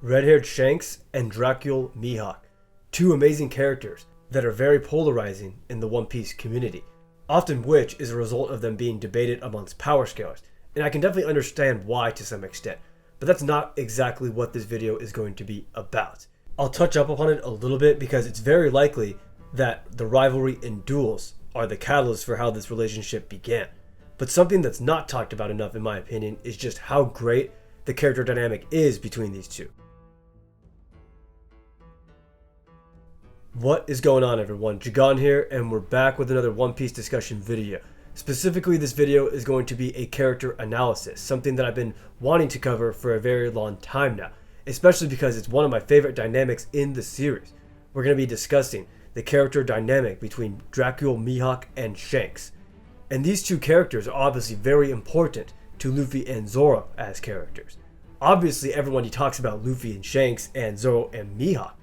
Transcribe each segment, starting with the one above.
red-haired Shanks and Dracula Mihawk, two amazing characters that are very polarizing in the One Piece community, often which is a result of them being debated amongst power scalers, and I can definitely understand why to some extent, but that's not exactly what this video is going to be about. I'll touch up upon it a little bit because it's very likely that the rivalry and duels are the catalyst for how this relationship began. But something that's not talked about enough in my opinion is just how great the character dynamic is between these two. What is going on, everyone? Jagan here, and we're back with another One Piece discussion video. Specifically, this video is going to be a character analysis, something that I've been wanting to cover for a very long time now, especially because it's one of my favorite dynamics in the series. We're going to be discussing the character dynamic between Dracula Mihawk and Shanks. And these two characters are obviously very important to Luffy and Zoro as characters. Obviously, everyone talks about Luffy and Shanks and Zoro and Mihawk.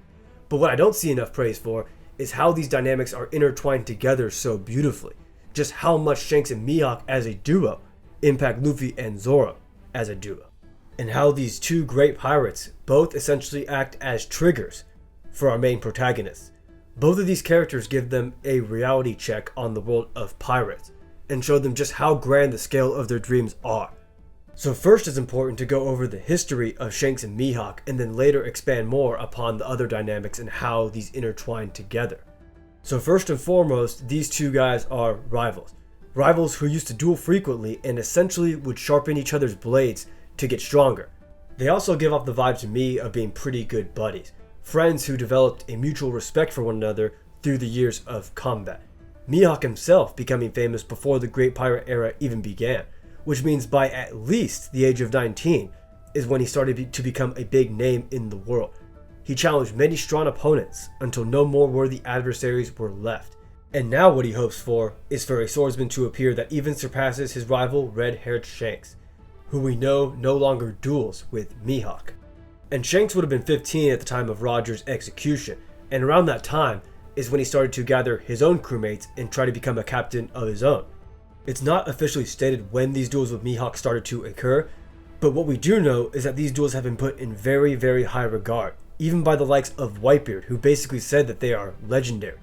But what I don't see enough praise for is how these dynamics are intertwined together so beautifully. Just how much Shanks and Mihawk as a duo impact Luffy and Zoro as a duo. And how these two great pirates both essentially act as triggers for our main protagonists. Both of these characters give them a reality check on the world of pirates and show them just how grand the scale of their dreams are. So first it's important to go over the history of Shanks and Mihawk and then later expand more upon the other dynamics and how these intertwine together. So first and foremost, these two guys are rivals. Rivals who used to duel frequently and essentially would sharpen each other's blades to get stronger. They also give off the vibe to me of being pretty good buddies. Friends who developed a mutual respect for one another through the years of combat. Mihawk himself becoming famous before the Great Pirate era even began, which means by at least the age of 19 is when he started to become a big name in the world. He challenged many strong opponents until no more worthy adversaries were left. And now what he hopes for is for a swordsman to appear that even surpasses his rival red-haired Shanks, who we know no longer duels with Mihawk. And Shanks would have been 15 at the time of Roger's execution, and around that time is when he started to gather his own crewmates and try to become a captain of his own. It's not officially stated when these duels with Mihawk started to occur, but what we do know is that these duels have been put in very, very high regard, even by the likes of Whitebeard, who basically said that they are legendary.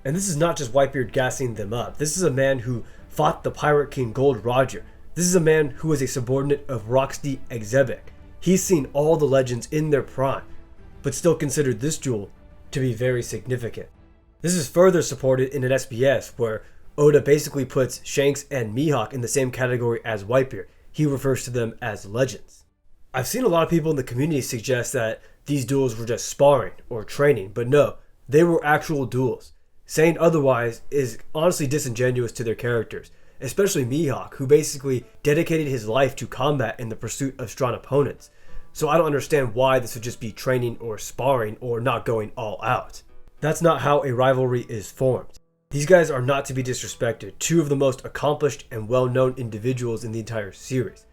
And this is not just Whitebeard gassing them up. This is a man who fought the Pirate King Gold Roger. This is a man who is a subordinate of Roxy Exebec. He's seen all the legends in their prime, but still considered this duel to be very significant. This is further supported in an SBS where Oda basically puts Shanks and Mihawk in the same category as Whitebeard. He refers to them as legends. I've seen a lot of people in the community suggest that these duels were just sparring or training, but no, they were actual duels. Saying otherwise is honestly disingenuous to their characters, especially Mihawk, who basically dedicated his life to combat in the pursuit of strong opponents. So I don't understand why this would just be training or sparring or not going all out. That's not how a rivalry is formed. These guys are not to be disrespected, two of the most accomplished and well-known individuals in the entire series.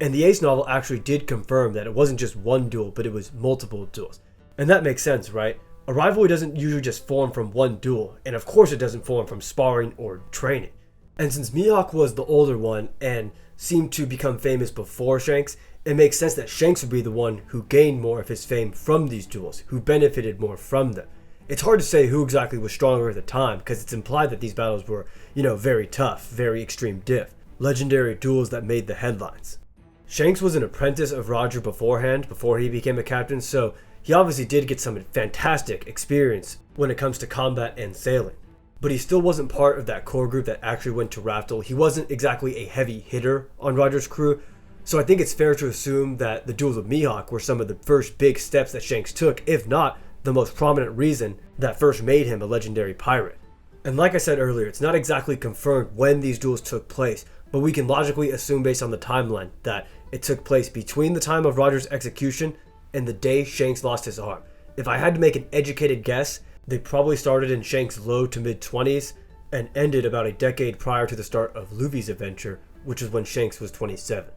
And the Ace novel actually did confirm that it wasn't just one duel, but it was multiple duels. And that makes sense, right? A rivalry doesn't usually just form from one duel, and of course it doesn't form from sparring or training. And since Mihawk was the older one and seemed to become famous before Shanks, it makes sense that Shanks would be the one who gained more of his fame from these duels, who benefited more from them. It's hard to say who exactly was stronger at the time because it's implied that these battles were, very tough, very extreme diff. Legendary duels that made the headlines. Shanks was an apprentice of Roger beforehand, before he became a captain, so he obviously did get some fantastic experience when it comes to combat and sailing. But he still wasn't part of that core group that actually went to Raftel. He wasn't exactly a heavy hitter on Roger's crew, so I think it's fair to assume that the duels with Mihawk were some of the first big steps that Shanks took, if not the most prominent reason that first made him a legendary pirate. And like I said earlier, it's not exactly confirmed when these duels took place, but we can logically assume based on the timeline that it took place between the time of Roger's execution and the day Shanks lost his arm. If I had to make an educated guess, they probably started in Shanks' low to mid-20s and ended about a decade prior to the start of Luffy's adventure, which is when Shanks was 27.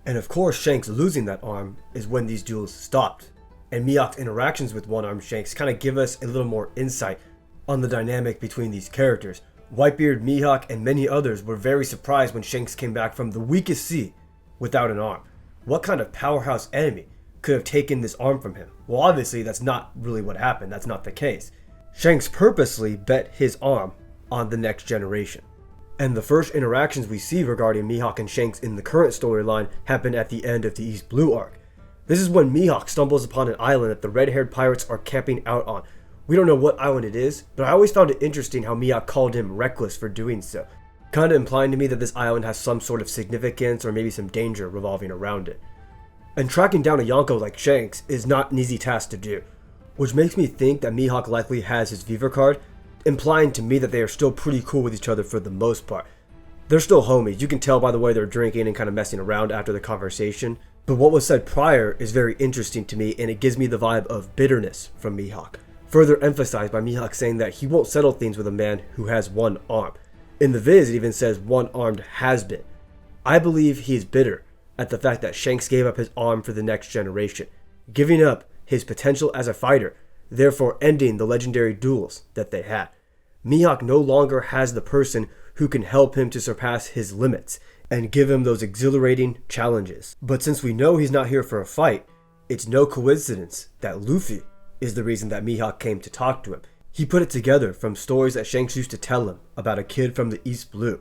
And of course, Shanks losing that arm is when these duels stopped. And Mihawk's interactions with one-armed Shanks kind of give us a little more insight on the dynamic between these characters. Whitebeard, Mihawk, and many others were very surprised when Shanks came back from the weakest sea without an arm. What kind of powerhouse enemy could have taken this arm from him. Well, obviously that's not really what happened. That's not the case. Shanks purposely bet his arm on the next generation. And the first interactions we see regarding Mihawk and Shanks in the current storyline happen at the end of the East Blue arc. This is when Mihawk stumbles upon an island that the red-haired pirates are camping out on. We don't know what island it is, but I always found it interesting how Mihawk called him reckless for doing so, kinda implying to me that this island has some sort of significance or maybe some danger revolving around it. And tracking down a Yonko like Shanks is not an easy task to do, which makes me think that Mihawk likely has his Viva card, implying to me that they are still pretty cool with each other for the most part. They're still homies, you can tell by the way they're drinking and kind of messing around after the conversation, but what was said prior is very interesting to me and it gives me the vibe of bitterness from Mihawk, further emphasized by Mihawk saying that he won't settle things with a man who has one arm. In the viz, it even says one-armed has-been. I believe he is bitter at the fact that Shanks gave up his arm for the next generation, giving up his potential as a fighter, therefore ending the legendary duels that they had. Mihawk no longer has the person who can help him to surpass his limits and give him those exhilarating challenges. But since we know he's not here for a fight, it's no coincidence that Luffy is the reason that Mihawk came to talk to him. He put it together from stories that Shanks used to tell him about a kid from the East Blue,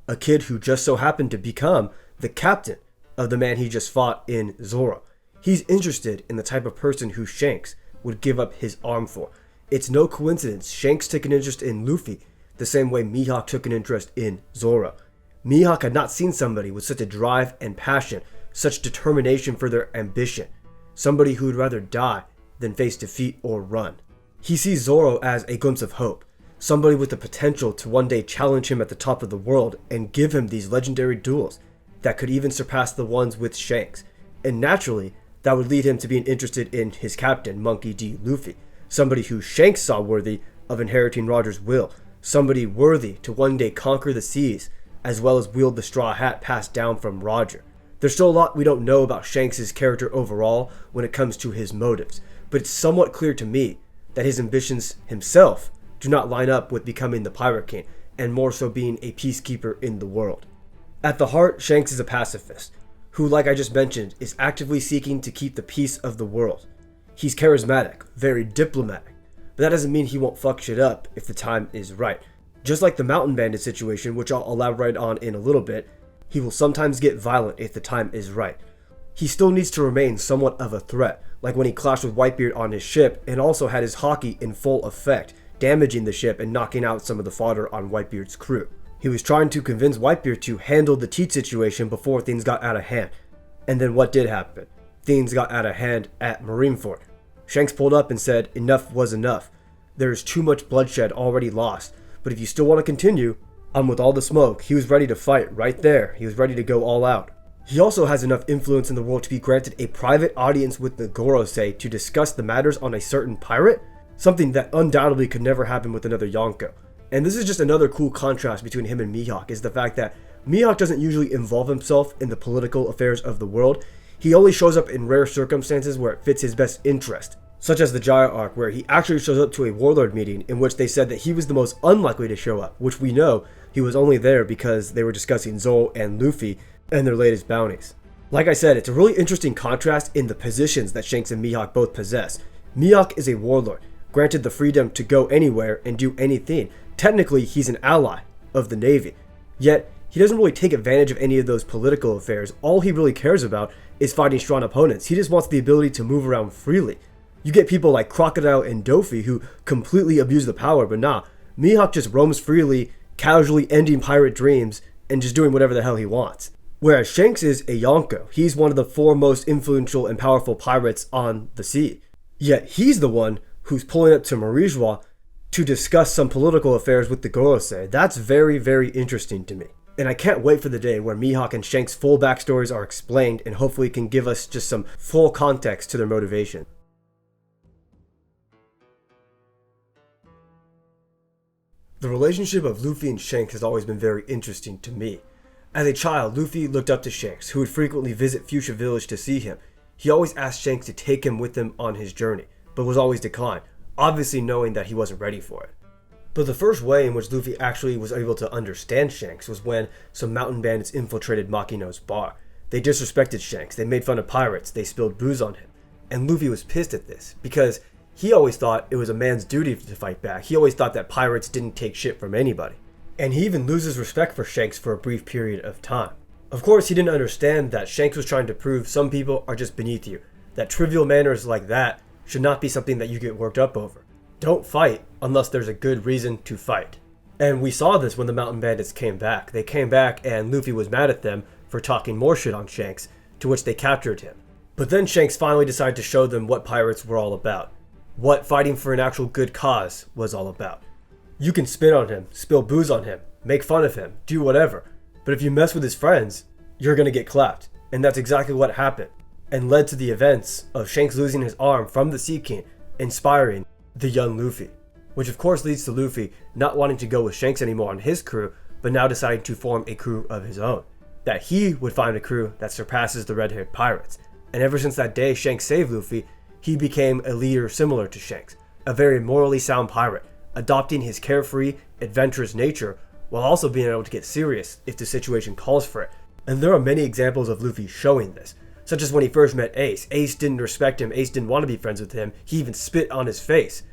a kid who just so happened to become the captain of the man he just fought in Zoro. He's interested in the type of person who Shanks would give up his arm for. It's no coincidence Shanks took an interest in Luffy the same way Mihawk took an interest in Zoro. Mihawk had not seen somebody with such a drive and passion, such determination for their ambition, somebody who would rather die than face defeat or run. He sees Zoro as a glimpse of hope, somebody with the potential to one day challenge him at the top of the world and give him these legendary duels that could even surpass the ones with Shanks. And naturally, that would lead him to being interested in his captain, Monkey D. Luffy, somebody who Shanks saw worthy of inheriting Roger's will, somebody worthy to one day conquer the seas, as well as wield the straw hat passed down from Roger. There's still a lot we don't know about Shanks' character overall when it comes to his motives, but it's somewhat clear to me that his ambitions himself do not line up with becoming the Pirate King, and more so being a peacekeeper in the world. At the heart, Shanks is a pacifist, who, like I just mentioned, is actively seeking to keep the peace of the world. He's charismatic, very diplomatic, but that doesn't mean he won't fuck shit up if the time is right. Just like the Mountain Bandit situation, which I'll elaborate on in a little bit, he will sometimes get violent if the time is right. He still needs to remain somewhat of a threat, like when he clashed with Whitebeard on his ship and also had his haki in full effect, damaging the ship and knocking out some of the fodder on Whitebeard's crew. He was trying to convince Whitebeard to handle the Teeth situation before things got out of hand. And then what did happen? Things got out of hand at Marineford. Shanks pulled up and said enough was enough. There is too much bloodshed already lost, but if you still want to continue, I'm with all the smoke. He was ready to fight right there. He was ready to go all out. He also has enough influence in the world to be granted a private audience with the Gorosei to discuss the matters on a certain pirate, something that undoubtedly could never happen with another Yonko. And this is just another cool contrast between him and Mihawk, is the fact that Mihawk doesn't usually involve himself in the political affairs of the world. He only shows up in rare circumstances where it fits his best interest, such as the Jaya arc, where he actually shows up to a warlord meeting in which they said that he was the most unlikely to show up, which we know he was only there because they were discussing Zoro and Luffy and their latest bounties. Like I said, it's a really interesting contrast in the positions that Shanks and Mihawk both possess. Mihawk is a warlord, granted the freedom to go anywhere and do anything. Technically, he's an ally of the Navy, yet he doesn't really take advantage of any of those political affairs. All he really cares about is fighting strong opponents. He just wants the ability to move around freely. You get people like Crocodile and Dofi who completely abuse the power, but nah, Mihawk just roams freely, casually ending pirate dreams and just doing whatever the hell he wants. Whereas Shanks is a Yonko. He's one of the four most influential and powerful pirates on the sea. Yet he's the one who's pulling up to Marijua to discuss some political affairs with the Gorosei. That's very, very interesting to me. And I can't wait for the day where Mihawk and Shanks' full backstories are explained and hopefully can give us just some full context to their motivation. The relationship of Luffy and Shanks has always been very interesting to me. As a child, Luffy looked up to Shanks, who would frequently visit Fuchsia Village to see him. He always asked Shanks to take him with him on his journey, but was always declined, obviously knowing that he wasn't ready for it. But the first way in which Luffy actually was able to understand Shanks was when some mountain bandits infiltrated Makino's bar. They disrespected Shanks, they made fun of pirates, they spilled booze on him. And Luffy was pissed at this because he always thought it was a man's duty to fight back. He always thought that pirates didn't take shit from anybody. And he even loses respect for Shanks for a brief period of time. Of course, he didn't understand that Shanks was trying to prove some people are just beneath you, that trivial manners like that should not be something that you get worked up over. Don't fight unless there's a good reason to fight. And we saw this when the Mountain Bandits came back. They came back and Luffy was mad at them for talking more shit on Shanks, to which they captured him. But then Shanks finally decided to show them what pirates were all about, what fighting for an actual good cause was all about. You can spit on him, spill booze on him, make fun of him, do whatever, but if you mess with his friends, you're gonna get clapped. And that's exactly what happened, and led to the events of Shanks losing his arm from the Sea King, inspiring the young Luffy. Which of course leads to Luffy not wanting to go with Shanks anymore on his crew, but now deciding to form a crew of his own. That he would find a crew that surpasses the red-haired pirates. And ever since that day Shanks saved Luffy, he became a leader similar to Shanks, a very morally sound pirate, adopting his carefree, adventurous nature, while also being able to get serious if the situation calls for it. And there are many examples of Luffy showing this, such as when he first met Ace. Ace didn't respect him, Ace didn't want to be friends with him, he even spit on his face.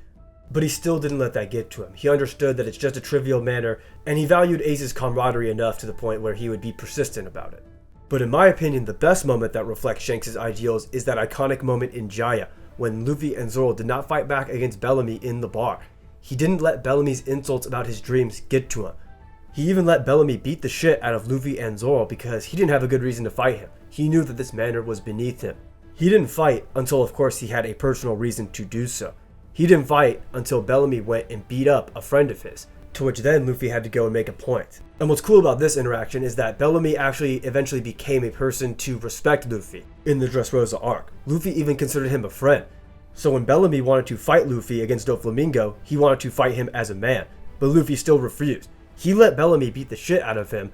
But he still didn't let that get to him. He understood that it's just a trivial manner, and he valued Ace's camaraderie enough to the point where he would be persistent about it. But in my opinion, the best moment that reflects Shanks' ideals is that iconic moment in Jaya, when Luffy and Zoro did not fight back against Bellamy in the bar. He didn't let Bellamy's insults about his dreams get to him. He even let Bellamy beat the shit out of Luffy and Zoro because he didn't have a good reason to fight him. He knew that this manner was beneath him. He didn't fight until of course he had a personal reason to do so. He didn't fight until Bellamy went and beat up a friend of his, to which then Luffy had to go and make a point. And what's cool about this interaction is that Bellamy actually eventually became a person to respect Luffy in the Dressrosa arc. Luffy even considered him a friend. So when Bellamy wanted to fight Luffy against Doflamingo, he wanted to fight him as a man, but Luffy still refused. He let Bellamy beat the shit out of him.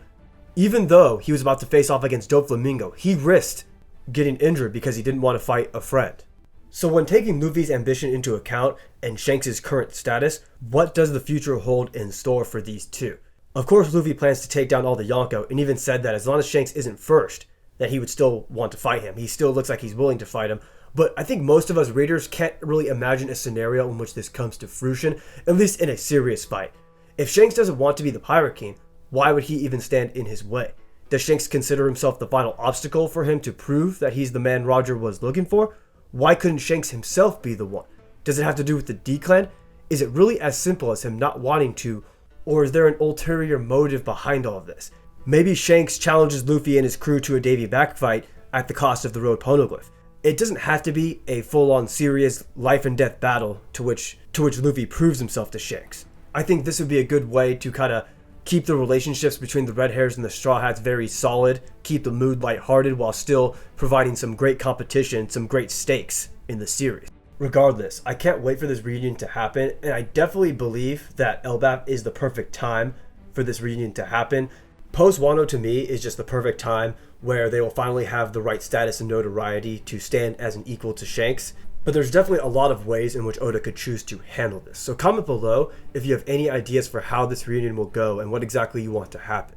Even though he was about to face off against Doflamingo, he risked getting injured because he didn't want to fight a friend. So when taking Luffy's ambition into account and Shanks' current status, what does the future hold in store for these two? Of course Luffy plans to take down all the Yonko and even said that as long as Shanks isn't first, that he would still want to fight him. He still looks like he's willing to fight him, but I think most of us readers can't really imagine a scenario in which this comes to fruition, at least in a serious fight. If Shanks doesn't want to be the Pirate King, why would he even stand in his way? Does Shanks consider himself the final obstacle for him to prove that he's the man Roger was looking for? Why couldn't Shanks himself be the one? Does it have to do with the D-Clan? Is it really as simple as him not wanting to, or is there an ulterior motive behind all of this? Maybe Shanks challenges Luffy and his crew to a Davy Back fight at the cost of the Road Poneglyph. It doesn't have to be a full-on serious life and death battle to which Luffy proves himself to Shanks. I think this would be a good way to kind of keep the relationships between the Red Hairs and the Straw Hats very solid, keep the mood lighthearted while still providing some great competition, some great stakes in the series. Regardless, I can't wait for this reunion to happen, and I definitely believe that Elbap is the perfect time for this reunion to happen. Post Wano to me is just the perfect time where they will finally have the right status and notoriety to stand as an equal to Shanks. But there's definitely a lot of ways in which Oda could choose to handle this. So comment below if you have any ideas for how this reunion will go and what exactly you want to happen.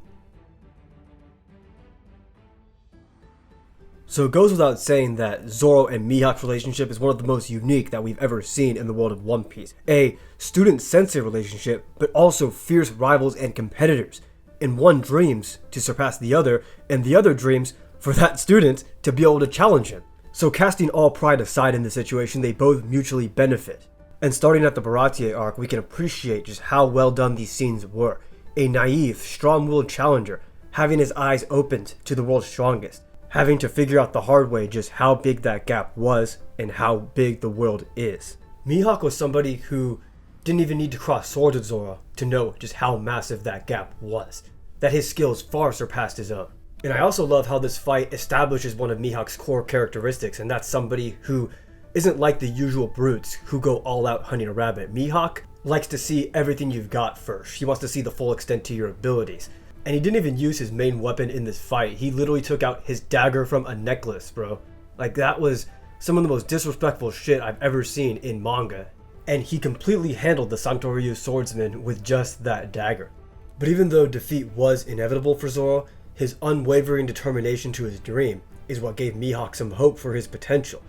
So it goes without saying that Zoro and Mihawk's relationship is one of the most unique that we've ever seen in the world of One Piece. A student-sensei relationship, but also fierce rivals and competitors. And one dreams to surpass the other, and the other dreams for that student to be able to challenge him. So casting all pride aside in this situation, they both mutually benefit. And starting at the Baratie arc, we can appreciate just how well done these scenes were. A naive, strong-willed challenger, having his eyes opened to the world's strongest, having to figure out the hard way just how big that gap was and how big the world is. Mihawk was somebody who didn't even need to cross swords with Zoro to know just how massive that gap was, that his skills far surpassed his own. And I also love how this fight establishes one of Mihawk's core characteristics, and that's somebody who isn't like the usual brutes who go all out hunting a rabbit. Mihawk likes to see everything you've got first. He wants to see the full extent to your abilities. And he didn't even use his main weapon in this fight. He literally took out his dagger from a necklace, bro. Like, that was some of the most disrespectful shit I've ever seen in manga. And he completely handled the Santoryu swordsman with just that dagger. But even though defeat was inevitable for Zoro, his unwavering determination to his dream is what gave Mihawk some hope for his potential.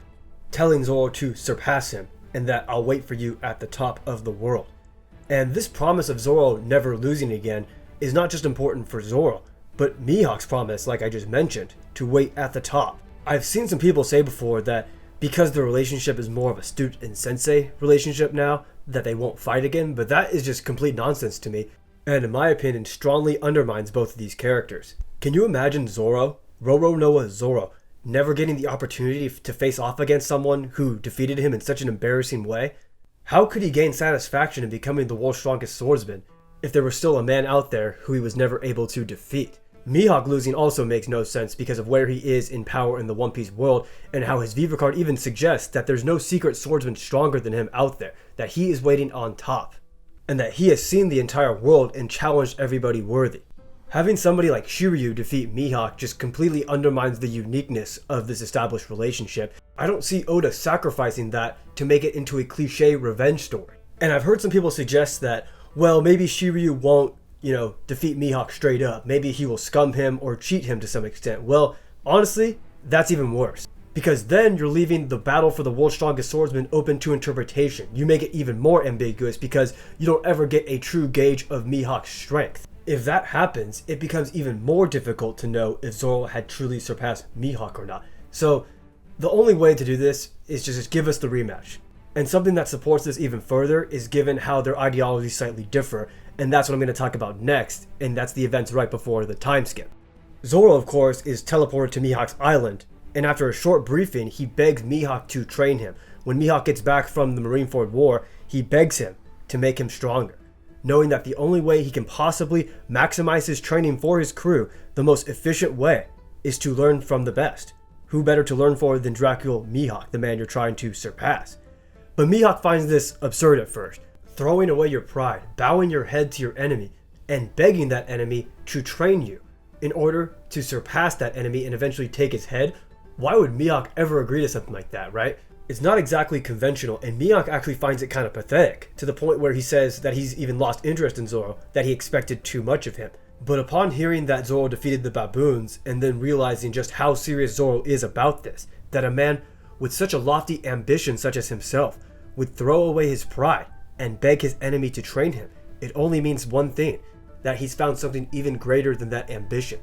telling Zoro to surpass him and that I'll wait for you at the top of the world. And this promise of Zoro never losing again is not just important for Zoro, but Mihawk's promise, like I just mentioned, to wait at the top. I've seen some people say before that because the relationship is more of a student and sensei relationship now, that they won't fight again, but that is just complete nonsense to me, and in my opinion strongly undermines both of these characters. Can you imagine Zoro, Roro Noah Zoro, never getting the opportunity to face off against someone who defeated him in such an embarrassing way? How could he gain satisfaction in becoming the world's strongest swordsman if there was still a man out there who he was never able to defeat? Mihawk losing also makes no sense because of where he is in power in the One Piece world and how his Viva card even suggests that there's no secret swordsman stronger than him out there, that he is waiting on top, and that he has seen the entire world and challenged everybody worthy. Having somebody like Shiryu defeat Mihawk just completely undermines the uniqueness of this established relationship. I don't see Oda sacrificing that to make it into a cliche revenge story. And I've heard some people suggest that, well, maybe Shiryu won't, defeat Mihawk straight up. Maybe he will scum him or cheat him to some extent. Well, honestly, that's even worse. Because then you're leaving the battle for the world's strongest swordsman open to interpretation. You make it even more ambiguous because you don't ever get a true gauge of Mihawk's strength. If that happens, it becomes even more difficult to know if Zoro had truly surpassed Mihawk or not. So the only way to do this is just give us the rematch. And something that supports this even further is given how their ideologies slightly differ, and that's what I'm going to talk about next, and that's the events right before the time skip. Zoro, of course, is teleported to Mihawk's island, and after a short briefing, he begs Mihawk to train him. When Mihawk gets back from the Marineford War, he begs him to make him stronger, knowing that the only way he can possibly maximize his training for his crew, the most efficient way, is to learn from the best. Who better to learn for than Dracula Mihawk, the man you're trying to surpass? But Mihawk finds this absurd at first, throwing away your pride, bowing your head to your enemy, and begging that enemy to train you in order to surpass that enemy and eventually take his head. Why would Mihawk ever agree to something like that, right? It's not exactly conventional, and Mihawk actually finds it kind of pathetic, to the point where he says that he's even lost interest in Zoro, that he expected too much of him. But upon hearing that Zoro defeated the baboons, and then realizing just how serious Zoro is about this, that a man with such a lofty ambition such as himself would throw away his pride and beg his enemy to train him, it only means one thing, that he's found something even greater than that ambition,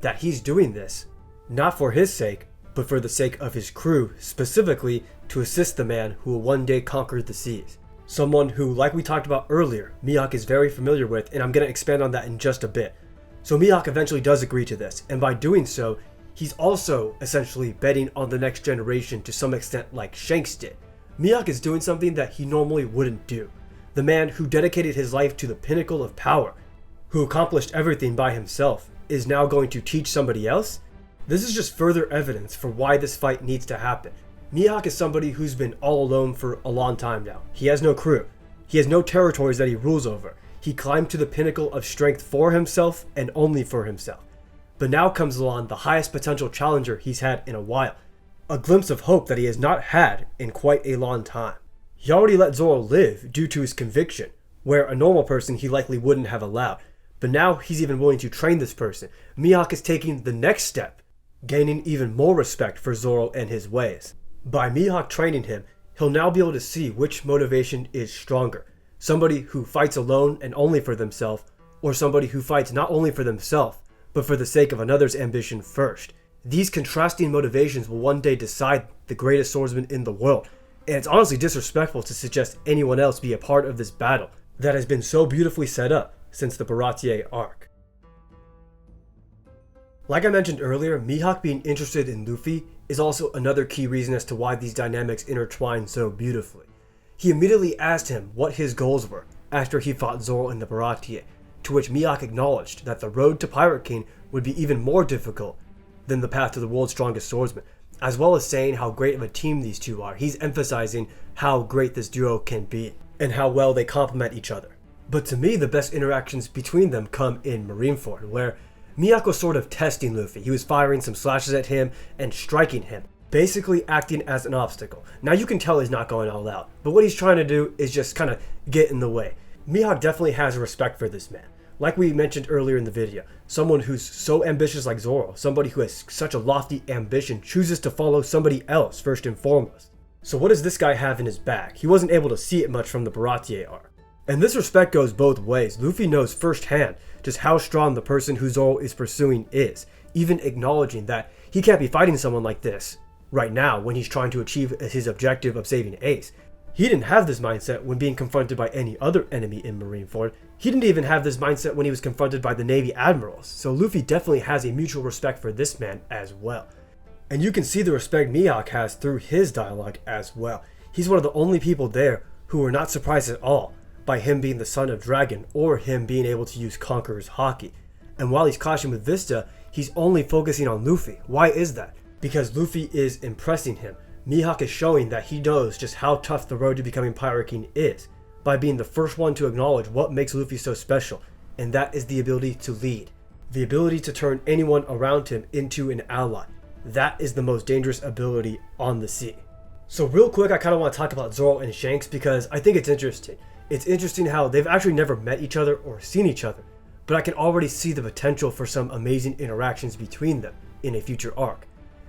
that he's doing this not for his sake, but for the sake of his crew, specifically to assist the man who will one day conquer the seas. Someone who, like we talked about earlier, Mihawk is very familiar with, and I'm going to expand on that in just a bit. So Mihawk eventually does agree to this, and by doing so, he's also essentially betting on the next generation to some extent like Shanks did. Mihawk is doing something that he normally wouldn't do. The man who dedicated his life to the pinnacle of power, who accomplished everything by himself, is now going to teach somebody else? This is just further evidence for why this fight needs to happen. Mihawk is somebody who's been all alone for a long time now. He has no crew. He has no territories that he rules over. He climbed to the pinnacle of strength for himself and only for himself. But now comes along the highest potential challenger he's had in a while. A glimpse of hope that he has not had in quite a long time. He already let Zoro live due to his conviction, where a normal person he likely wouldn't have allowed. But now he's even willing to train this person. Mihawk is taking the next step, gaining even more respect for Zoro and his ways. By Mihawk training him, he'll now be able to see which motivation is stronger. Somebody who fights alone and only for themselves, or somebody who fights not only for themselves, but for the sake of another's ambition first. These contrasting motivations will one day decide the greatest swordsman in the world, and it's honestly disrespectful to suggest anyone else be a part of this battle that has been so beautifully set up since the Baratier arc. Like I mentioned earlier, Mihawk being interested in Luffy is also another key reason as to why these dynamics intertwine so beautifully. He immediately asked him what his goals were after he fought Zoro in the Baratier, to which Mihawk acknowledged that the road to Pirate King would be even more difficult than the path to the world's strongest swordsman, as well as saying how great of a team these two are. He's emphasizing how great this duo can be and how well they complement each other. But to me, the best interactions between them come in Marineford, where Mihawk was sort of testing Luffy. He was firing some slashes at him and striking him, basically acting as an obstacle. Now you can tell he's not going all out, but what he's trying to do is just kind of get in the way. Mihawk definitely has respect for this man. Like we mentioned earlier in the video, someone who's so ambitious like Zoro, somebody who has such a lofty ambition, chooses to follow somebody else first and foremost. So what does this guy have in his bag? He wasn't able to see it much from the Baratier arc. And this respect goes both ways. Luffy knows firsthand just how strong the person who Zoro is pursuing is, even acknowledging that he can't be fighting someone like this right now when he's trying to achieve his objective of saving Ace. He didn't have this mindset when being confronted by any other enemy in Marineford. He didn't even have this mindset when he was confronted by the Navy admirals. So Luffy definitely has a mutual respect for this man as well. And you can see the respect Mihawk has through his dialogue as well. He's one of the only people there who are not surprised at all by him being the son of Dragon or him being able to use Conqueror's Haki. And while he's clashing with Vista, he's only focusing on Luffy. Why is that? Because Luffy is impressing him. Mihawk is showing that he knows just how tough the road to becoming Pirate King is by being the first one to acknowledge what makes Luffy so special, and that is the ability to lead. The ability to turn anyone around him into an ally. That is the most dangerous ability on the sea. So real quick, I kind of want to talk about Zoro and Shanks because I think it's interesting. It's interesting how they've actually never met each other or seen each other, but I can already see the potential for some amazing interactions between them in a future arc.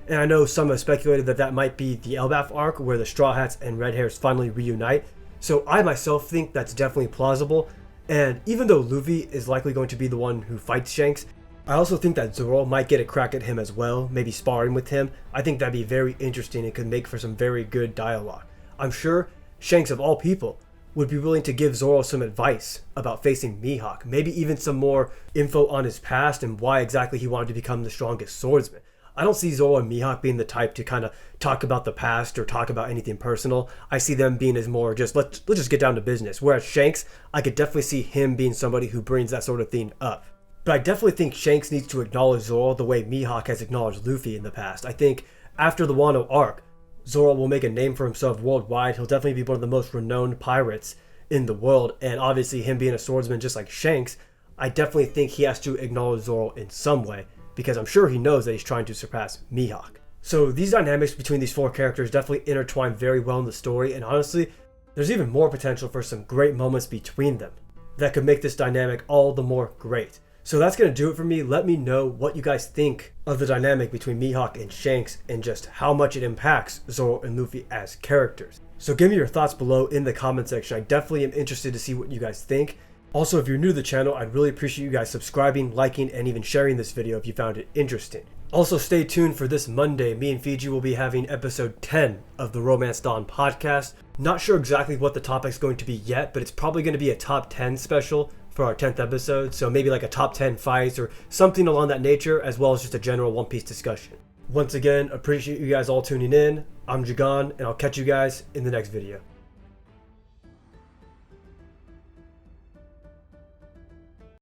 And I know some have speculated that that might be the Elbaf arc where the Straw Hats and Red Hairs finally reunite, so I myself think that's definitely plausible. And even though Luffy is likely going to be the one who fights Shanks, I also think that Zoro might get a crack at him as well, maybe sparring with him. I think that'd be very interesting and could make for some very good dialogue. I'm sure Shanks, of all people, would be willing to give Zoro some advice about facing Mihawk, maybe even some more info on his past and why exactly he wanted to become the strongest swordsman. I don't see Zoro and Mihawk being the type to kind of talk about the past or talk about anything personal. I see them being as more just let's just get down to business. Whereas Shanks, I could definitely see him being somebody who brings that sort of thing up. But I definitely think Shanks needs to acknowledge Zoro the way Mihawk has acknowledged Luffy in the past. I think after the Wano arc, Zoro will make a name for himself worldwide. He'll definitely be one of the most renowned pirates in the world. And obviously him being a swordsman just like Shanks, I definitely think he has to acknowledge Zoro in some way, because I'm sure he knows that he's trying to surpass Mihawk. So these dynamics between these four characters definitely intertwine very well in the story, and honestly, there's even more potential for some great moments between them that could make this dynamic all the more great. So that's going to do it for me. Let me know what you guys think of the dynamic between Mihawk and Shanks and just how much it impacts Zoro and Luffy as characters. So give me your thoughts below in the comment section. I definitely am interested to see what you guys think. Also, if you're new to the channel, I'd really appreciate you guys subscribing, liking, and even sharing this video if you found it interesting. Also, stay tuned for this Monday. Me and Fiji will be having episode 10 of the Romance Dawn podcast. Not sure exactly what the topic's going to be yet, but it's probably going to be a top 10 special for our 10th episode. So maybe like a top 10 fights or something along that nature, as well as just a general One Piece discussion. Once again, appreciate you guys all tuning in. I'm Jagan, and I'll catch you guys in the next video.